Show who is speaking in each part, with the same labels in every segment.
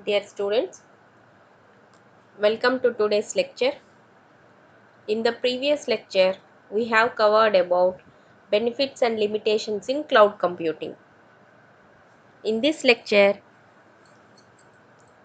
Speaker 1: Dear students, welcome to today's lecture. In the previous lecture, we have covered about benefits and limitations in cloud computing. In this lecture,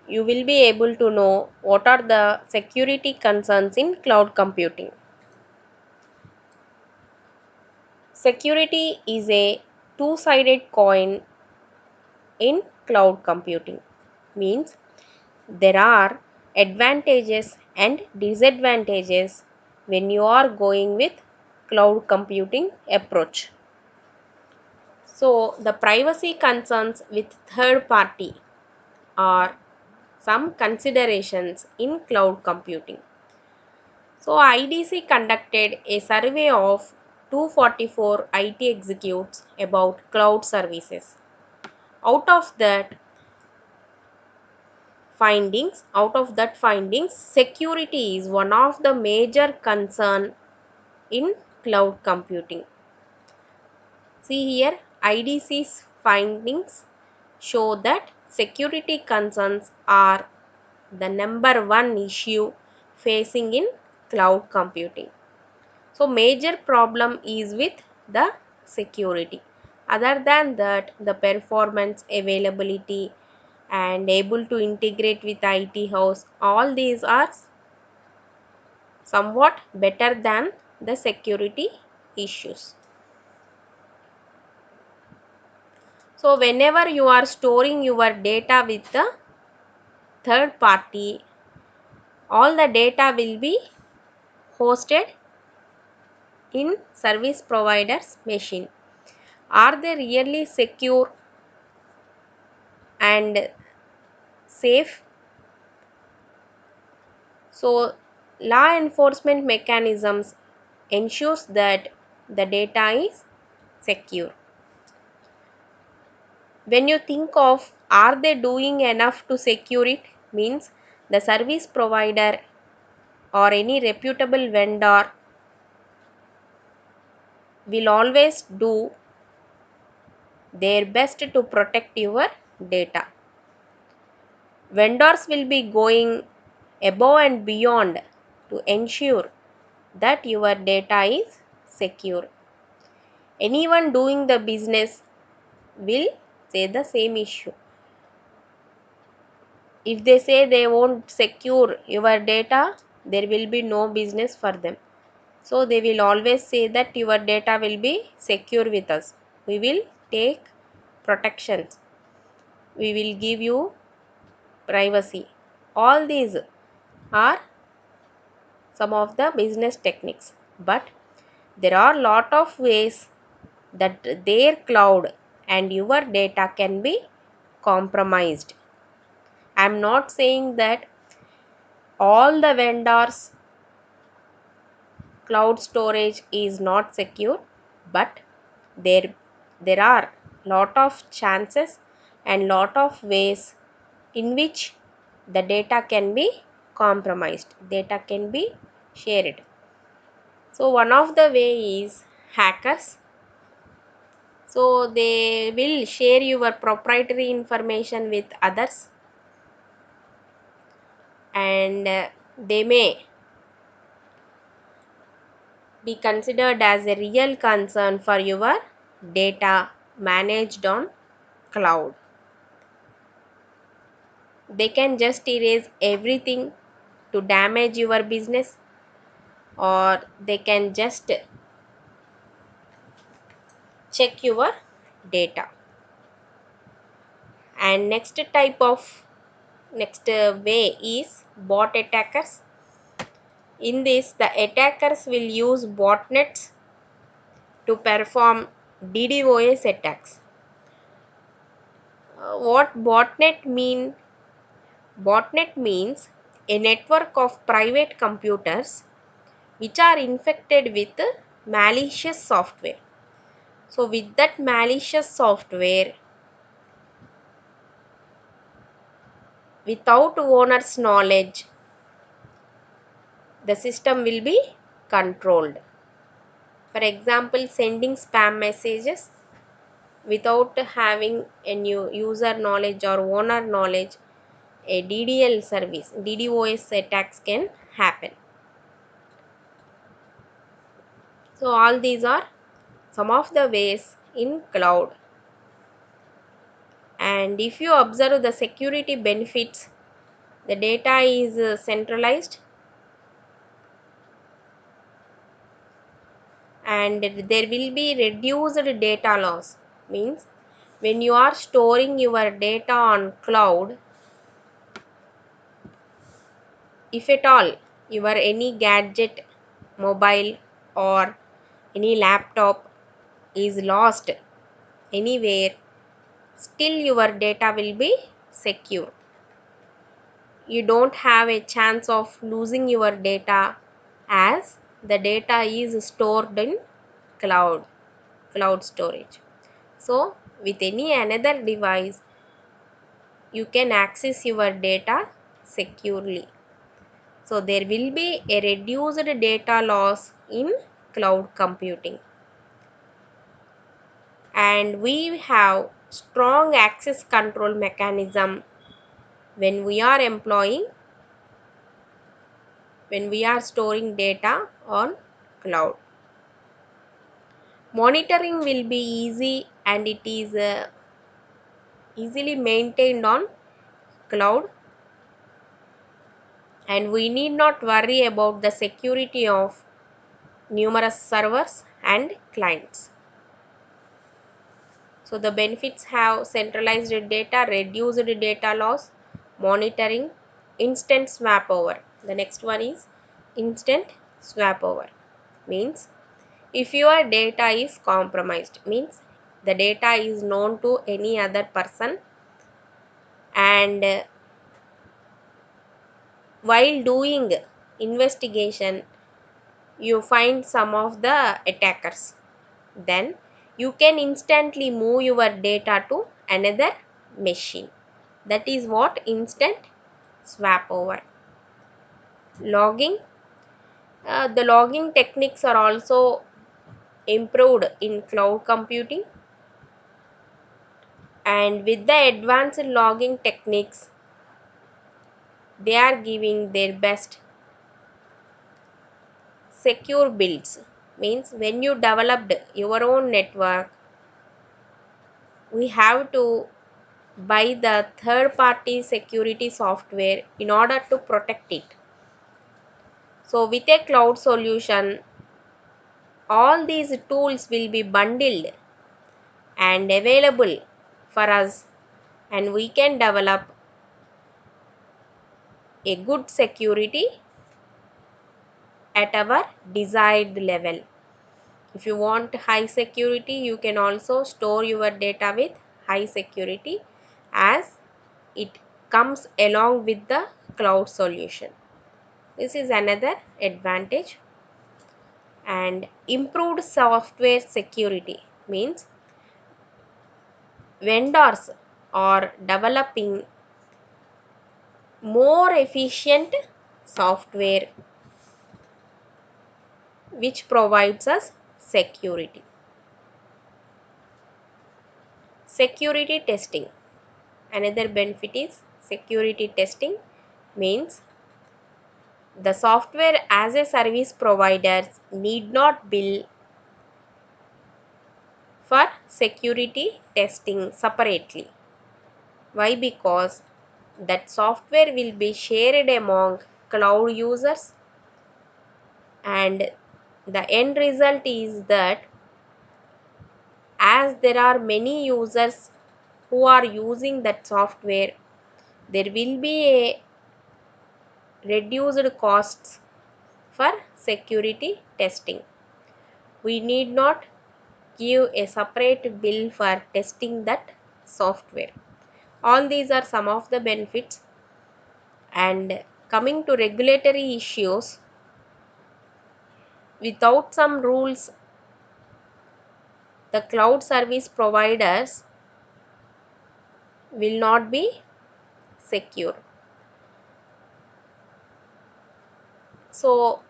Speaker 1: you will be able to know what are the security concerns in cloud computing. Security is a two-sided coin in cloud computing. Means there are advantages and disadvantages when you are going with cloud computing approach. So, the privacy concerns with third party are some considerations in cloud computing. So, IDC conducted a survey of 244 IT executives about cloud services. Out of that out of that findings, security is one of the major concern in cloud computing. See here, IDC's findings show that security concerns are the number one issue facing in cloud computing. So major problem is with the security. Other than that, the performance, availability, and able to integrate with IT house, all these are somewhat better than the security issues. So whenever you are storing your data with the third party, all the data will be hosted in service provider's machine. Are they really secure and safe? So law enforcement mechanisms ensures that the data is secure. When you think of are they doing enough to secure it, means the service provider or any reputable vendor will always do their best to protect your data. Vendors will be going above and beyond to ensure that your data is secure. Anyone doing the business will say the same issue. If they say they won't secure your data, there will be no business for them. So they will always say that your data will be secure with us. We will take protections. We will give you privacy. All these are some of the business techniques. But there are lot of ways that their cloud and your data can be compromised. I am not saying that all the vendors cloud storage is not secure, but there there are lot of chances and lot of ways in which the data can be compromised, data can be shared. So one of the way is hackers. So they will share your proprietary information with others, and they may be considered as a real concern for your data managed on cloud. They can just erase everything to damage your business, or they can just check your data. And next way is bot attackers. In this, the attackers will use botnets to perform DDoS attacks. What botnet mean? Botnet means a network of private computers which are infected with malicious software. So with that malicious software, without owner's knowledge, the system will be controlled. For example, sending spam messages without having a new user knowledge or owner knowledge, a DDL service, DDoS attacks can happen. So all these are some of the ways in cloud. And if you observe the security benefits, the data is centralized, and there will be reduced data loss. Means when you are storing your data on cloud, if at all your any gadget, mobile or any laptop is lost anywhere, still your data will be secure. You don't have a chance of losing your data, as the data is stored in cloud storage. So with any another device you can access your data securely. So there will be a reduced data loss in cloud computing. And we have strong access control mechanism when we are employing, when we are storing data on cloud. Monitoring will be easy, and it is easily maintained on cloud, and we need not worry about the security of numerous servers and clients. So the benefits have centralized data, reduced data loss, monitoring, instant swap over. The next one is instant swap over. Means if your data is compromised, means the data is known to any other person, and while doing investigation you find some of the attackers, then you can instantly move your data to another machine. That is what instant swap over. Logging, the logging techniques are also improved in cloud computing, and with the advanced logging techniques they are giving their best secure builds. Means when you developed your own network, we have to buy the third party security software in order to protect it. So with a cloud solution, all these tools will be bundled and available for us, and we can develop a good security at our desired level. If you want high security, you can also store your data with high security, as it comes along with the cloud solution. This is another advantage. And improved software security means vendors are developing more efficient software which provides us security. Security testing. Another benefit is security testing. Means the software as a service providers need not bill for security testing separately. Why? Because that software will be shared among cloud users, and the end result is that as there are many users who are using that software, there will be a reduced costs for security testing. We need not give a separate bill for testing that software. All these are some of the benefits. And coming to regulatory issues, without some rules, the cloud service providers will not be secure. So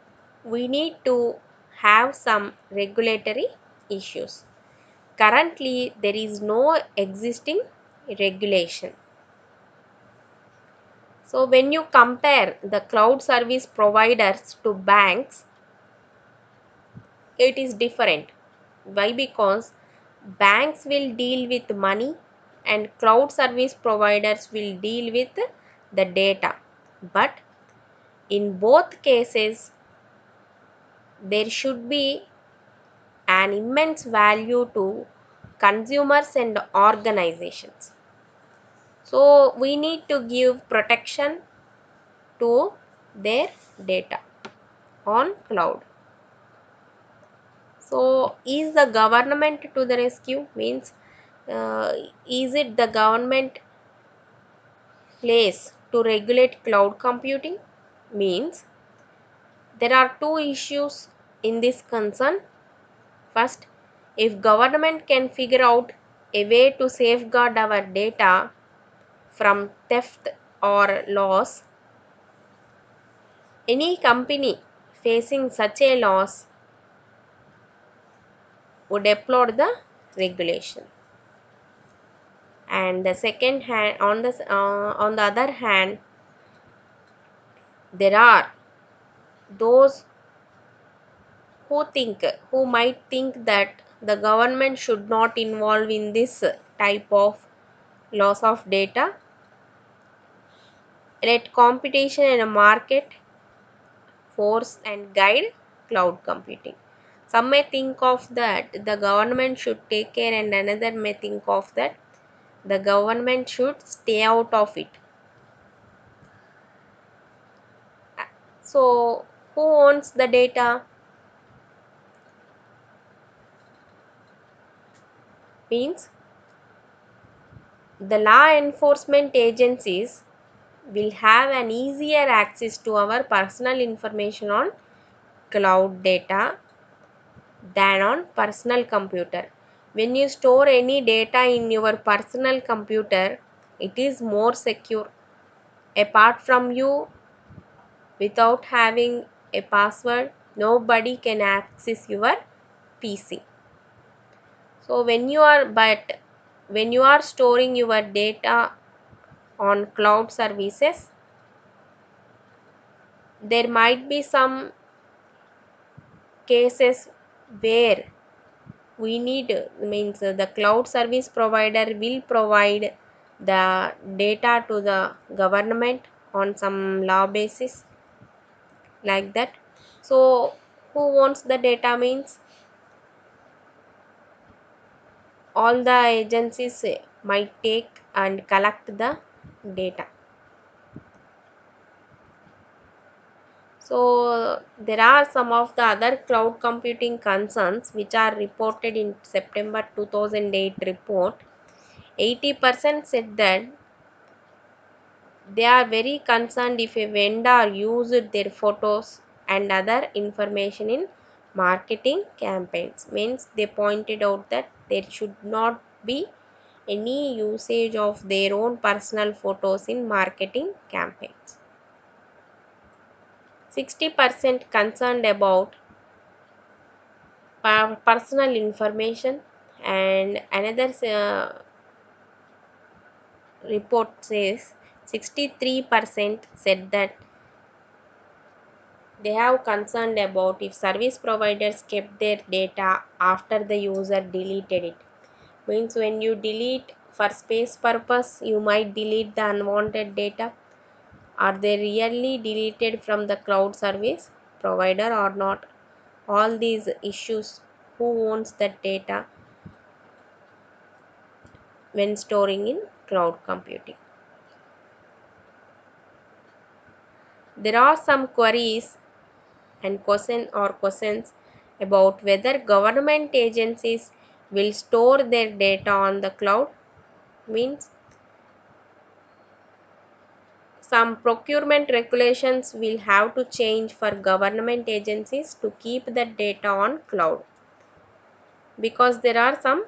Speaker 1: we need to have some regulatory issues. Currently, there is no existing regulation. So when you compare the cloud service providers to banks, it is different. Why? Because banks will deal with money and cloud service providers will deal with the data. But in both cases, there should be an immense value to consumers and organizations. So we need to give protection to their data on cloud. So is the government to the rescue? Means is it the government place to regulate cloud computing? Means there are two issues in this concern. First, if government can figure out a way to safeguard our data from theft or loss, any company facing such a loss would applaud the regulation. And the second hand, on the other hand, there are those who might think that the government should not involve in this type of loss of data. Let competition and a market force and guide cloud computing. Some may think of that the government should take care, and another may think of that the government should stay out of it. So, who owns the data? Means the law enforcement agencies will have an easier access to our personal information on cloud data than on personal computer. When you store any data in your personal computer, it is more secure. Apart from you, without having a password, nobody can access your PC. So when you are storing your data on cloud services, there might be some cases where we need means the cloud service provider will provide the data to the government on some law basis, like that. So who wants the data? Means all the agencies might take and collect the data. So there are some of the other cloud computing concerns which are reported in September 2008 report. 80% said that they are very concerned if a vendor used their photos and other information in marketing campaigns. Means they pointed out that there should not be any usage of their own personal photos in marketing campaigns. 60% concerned about personal information, and another report says 63% said that they have concerned about if service providers kept their data after the user deleted it. Means when you delete for space purpose, you might delete the unwanted data. Are they really deleted from the cloud service provider or not? All these issues, who owns that data when storing in cloud computing? There are some queries and questions about whether government agencies will store their data on the cloud. Means some procurement regulations will have to change for government agencies to keep the data on cloud, because there are some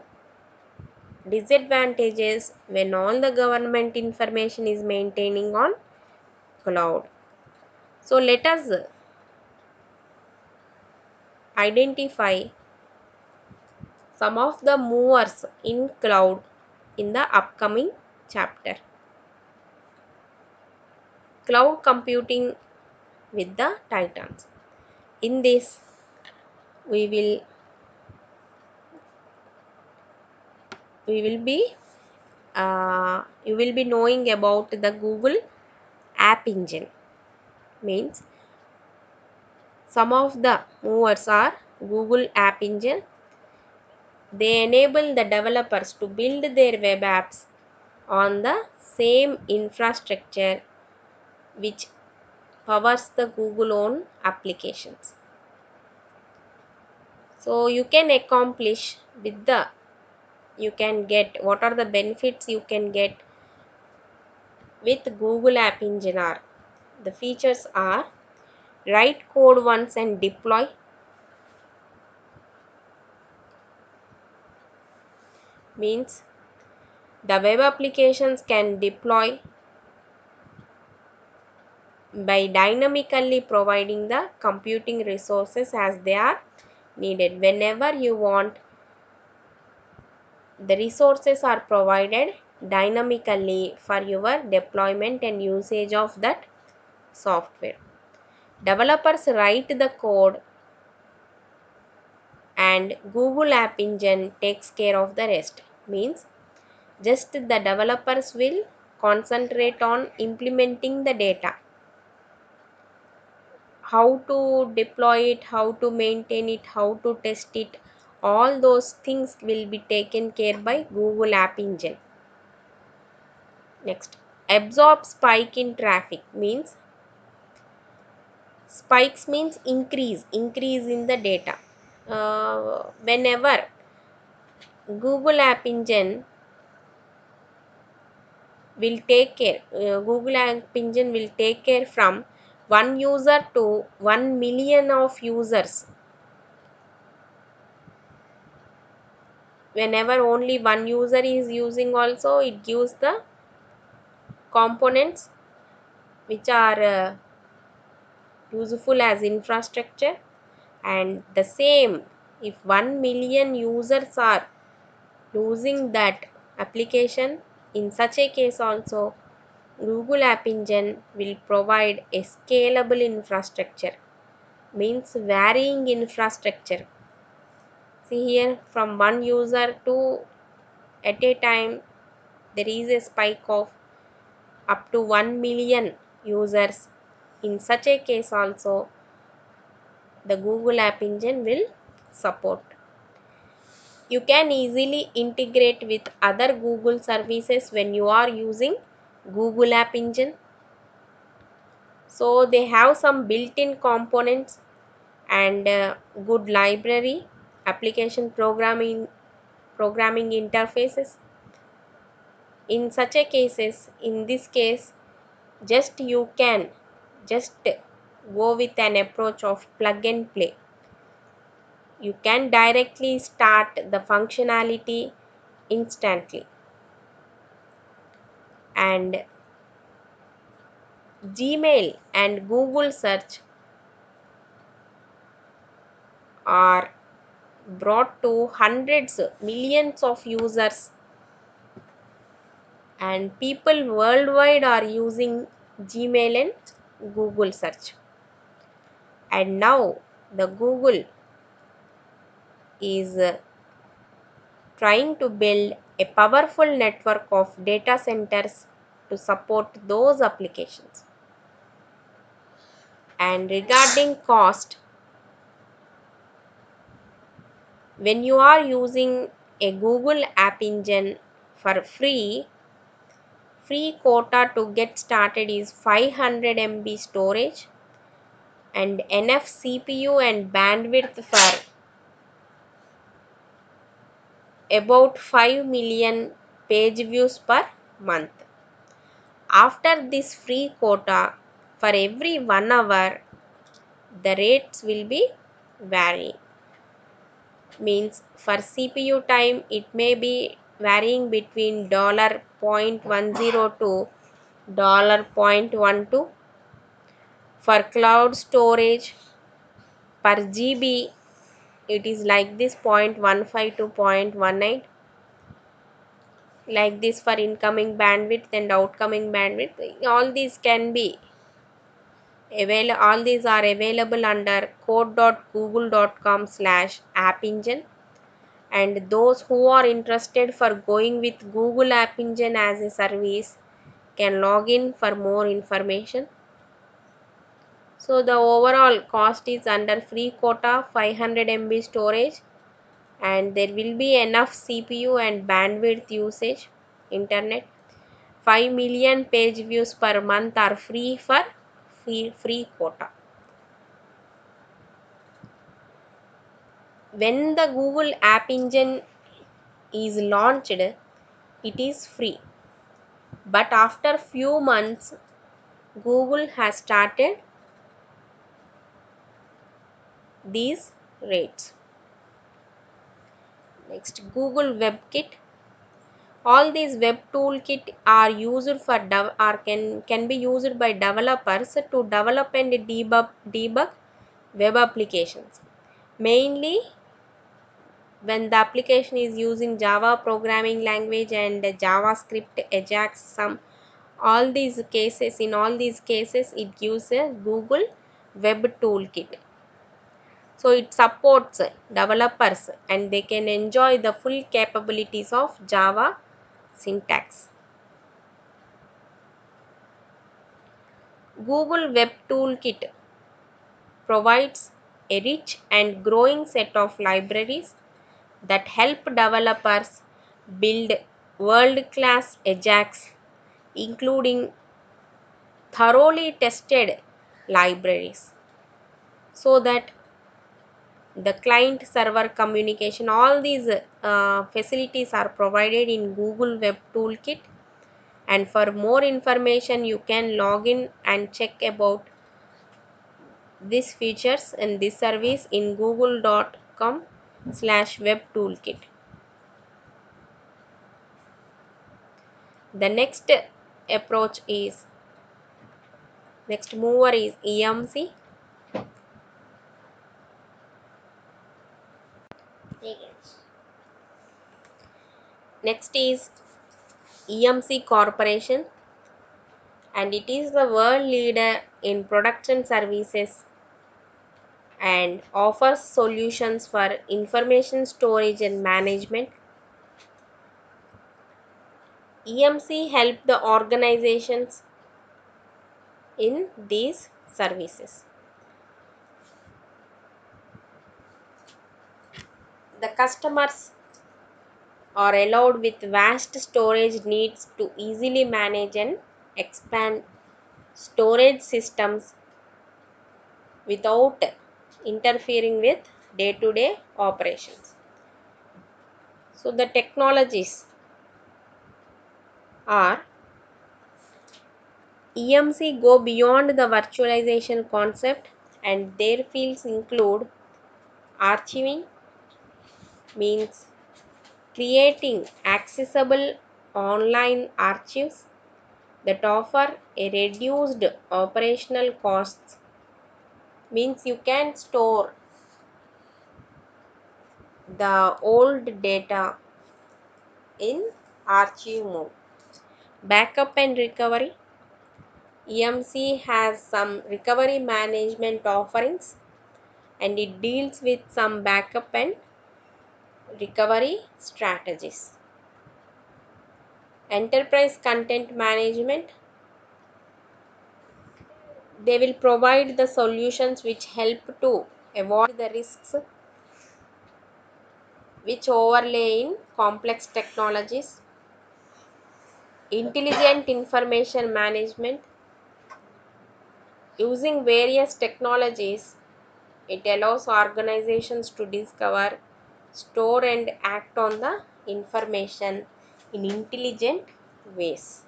Speaker 1: disadvantages when all the government information is maintaining on cloud. So let us identify some of the movers in cloud in the upcoming chapter. cloud computing with the titans. In this, we will we will be you will be knowing about the Google App Engine. Means some of the movers are Google App Engine. They enable the developers to build their web apps on the same infrastructure which powers the Google own applications. So you can accomplish with the you can get what are the benefits you can get with Google App Engine are the features are write code once and deploy. Means the web applications can deploy by dynamically providing the computing resources as they are needed. Whenever you want, the resources are provided dynamically for your deployment and usage of that software. Developers write the code and Google App Engine takes care of the rest. Means just the developers will concentrate on implementing the data, how to deploy it, how to maintain it, how to test it. All those things will be taken care by Google App Engine. Next, absorb spike in traffic. Means spikes means increase in the data. Whenever Google App Engine will take care Google App Engine will take care from one user to 1 million of users. Whenever only one user is using also, it gives the components which are useful as infrastructure. And the same, if 1 million users are using that application, in such a case also Google App Engine will provide a scalable infrastructure. Means varying infrastructure. See here, from one user to at a time there is a spike of up to 1 million users. In such a case also the Google App Engine will support. You can easily integrate with other Google services when you are using Google App Engine. So they have some built-in components and good library, application programming interfaces. In such a cases, in this case, just you can just go with an approach of plug and play. You can directly start the functionality instantly. And Gmail and Google search are brought to hundreds millions of users, and people worldwide are using Gmail and Google search. And now the Google is trying to build a powerful network of data centers to support those applications. And regarding cost, when you are using a Google App Engine for free quota to get started is 500 MB storage and enough CPU and bandwidth for about 5 million page views per month. After this free quota, for every 1 hour, the rates will be varying. Means for CPU time, it may be varying between $0.10 to $0.12. For cloud storage, per GB, it is like this 0.15 to 0.18. Like this for incoming bandwidth and outgoing bandwidth, all these can be All these are available under code.google.com/app engine, and those who are interested for going with Google App Engine as a service can log in for more information. So the overall cost is under free quota 500 MB storage, and there will be enough CPU and bandwidth usage. Internet 5 million page views per month are free for free quota. When the Google App Engine is launched, it is free, but after few months Google has started these rates. Next, Google WebKit. All these web toolkit are used for can be used by developers to develop and debug web applications. Mainly when the application is using Java programming language and JavaScript, Ajax, in all these cases it gives a Google Web Toolkit. So it supports developers and they can enjoy the full capabilities of Java syntax. Google Web Toolkit provides a rich and growing set of libraries that help developers build world class Ajax, including thoroughly tested libraries, so that the client server communication, all these facilities are provided in Google Web Toolkit. And for more information you can log in and check about these features and this service in google.com/web toolkit. The approach is next mover is EMC. Next is EMC Corporation, and it is the world leader in production services and offers solutions for information storage and management. EMC help the organizations in these services. The customers are allowed with vast storage needs to easily manage and expand storage systems without interfering with day-to-day operations. So the technologies are EMC go beyond the virtualization concept, and their fields include archiving, means creating accessible online archives that offer a reduced operational costs, means you can store the old data in archive mode. Backup and recovery. EMC has some recovery management offerings, and it deals with some backup and recovery strategies. Enterprise content management. They will provide the solutions which help to avoid the risks which overlay in complex technologies. Intelligent information management. Using various technologies, it allows organizations to discover, store, and act on the information in intelligent ways.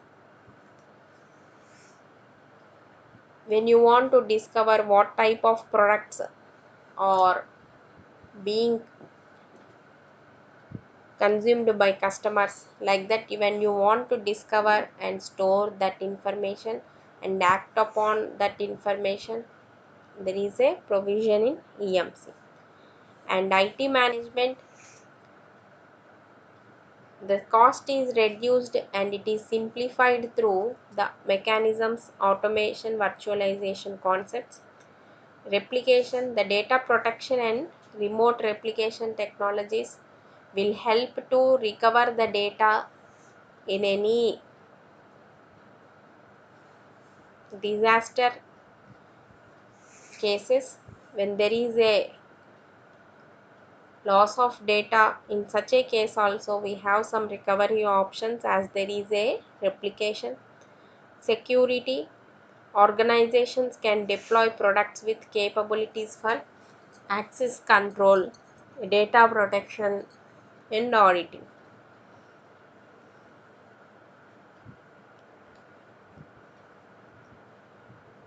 Speaker 1: When you want to discover what type of products are being consumed by customers, like that, when you want to discover and store that information and act upon that information, there is a provision in EMC. And IT management, The cost is reduced and it is simplified through the mechanisms, automation, virtualization concepts, replication, the data protection and remote replication technologies will help to recover the data in any disaster cases. When there is a loss of data, in such a case also we have some recovery options, as there is a replication. Security, organizations can deploy products with capabilities for access control, data protection and auditing.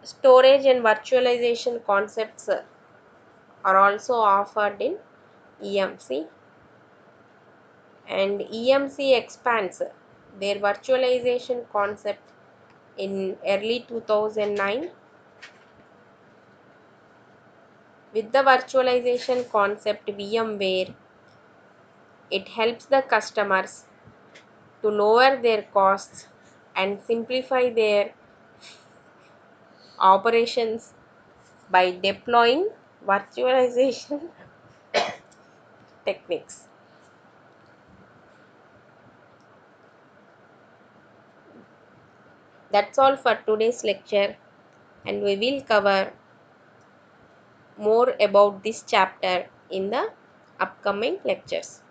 Speaker 1: Storage and virtualization concepts are also offered in EMC, and EMC expands their virtualization concept in early 2009. With the virtualization concept VMware, it helps the customers to lower their costs and simplify their operations by deploying virtualization techniques. That's all for today's lecture, and we will cover more about this chapter in the upcoming lectures.